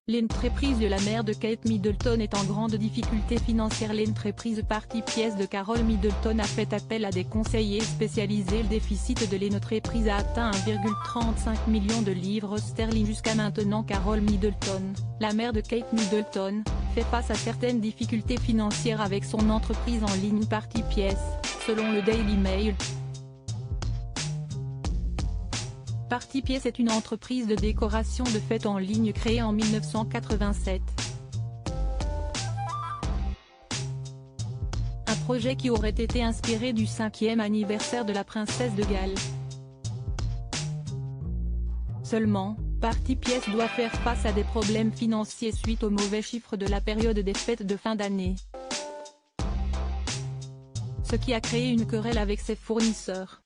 L'entreprise de la mère de Kate Middleton est en grande difficulté financière. L'entreprise Party Pièce de Carol Middleton a fait appel à des conseillers spécialisés. Le déficit de l'entreprise a atteint 1,35 million de livres sterling jusqu'à maintenant. Carol Middleton, la mère de Kate Middleton, fait face à certaines difficultés financières avec son entreprise en ligne Party Pièce, selon le Daily Mail. Party Pièce est une entreprise de décoration de fêtes en ligne créée en 1987. Un projet qui aurait été inspiré du 5e anniversaire de la princesse de Galles. Seulement, Party Pièce doit faire face à des problèmes financiers suite aux mauvais chiffres de la période des fêtes de fin d'année. Ce qui a créé une querelle avec ses fournisseurs.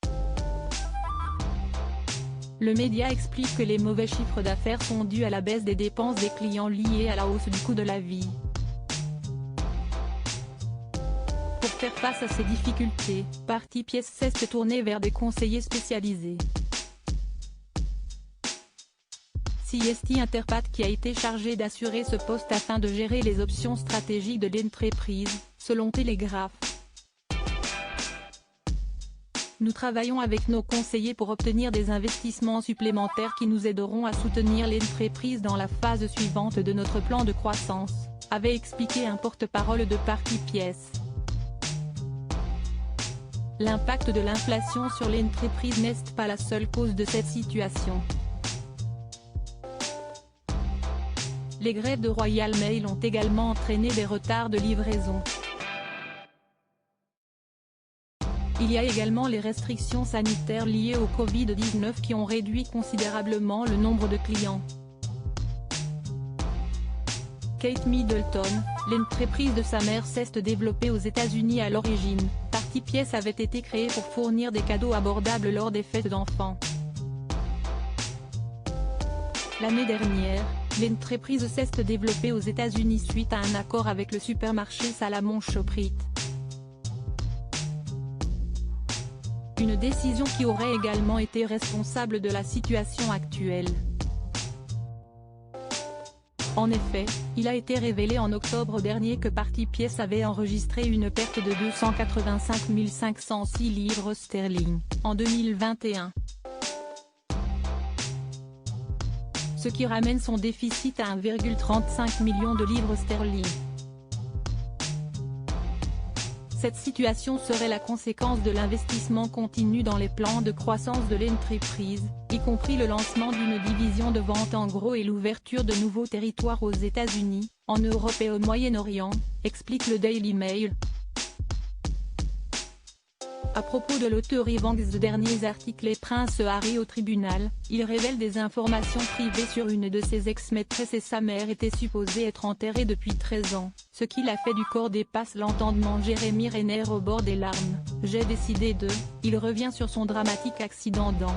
Le média explique que les mauvais chiffres d'affaires sont dus à la baisse des dépenses des clients liées à la hausse du coût de la vie. Pour faire face à ces difficultés, Party Pièce s'est tournée vers des conseillers spécialisés. CST Interpath qui a été chargé d'assurer ce poste afin de gérer les options stratégiques de l'entreprise, selon Telegraph. Nous travaillons avec nos conseillers pour obtenir des investissements supplémentaires qui nous aideront à soutenir l'entreprise dans la phase suivante de notre plan de croissance, avait expliqué un porte-parole de Party Pièce. L'impact de l'inflation sur l'entreprise n'est pas la seule cause de cette situation. Les grèves de Royal Mail ont également entraîné des retards de livraison. Il y a également les restrictions sanitaires liées au Covid-19 qui ont réduit considérablement le nombre de clients. Kate Middleton, l'entreprise de sa mère s'est développée aux États-Unis à l'origine. Party Pièce avait été créée pour fournir des cadeaux abordables lors des fêtes d'enfants. L'année dernière, l'entreprise s'est développée aux États-Unis suite à un accord avec le supermarché Salomon Shoprite. Une décision qui aurait également été responsable de la situation actuelle. En effet, il a été révélé en octobre dernier que Party Pièce avait enregistré une perte de 285 506 livres sterling, en 2021. Ce qui ramène son déficit à 1,35 million de livres sterling. Cette situation serait la conséquence de l'investissement continu dans les plans de croissance de l'entreprise, y compris le lancement d'une division de vente en gros et l'ouverture de nouveaux territoires aux États-Unis, en Europe et au Moyen-Orient, explique le Daily Mail. À propos de l'auteur Evans de derniers articles et Prince Harry au tribunal, il révèle des informations privées sur une de ses ex-maîtresses et sa mère était supposée être enterrée depuis 13 ans, ce qui l'a fait du corps dépasse l'entendement. Jeremy Renner au bord des larmes, j'ai décidé de, il revient sur son dramatique accident dans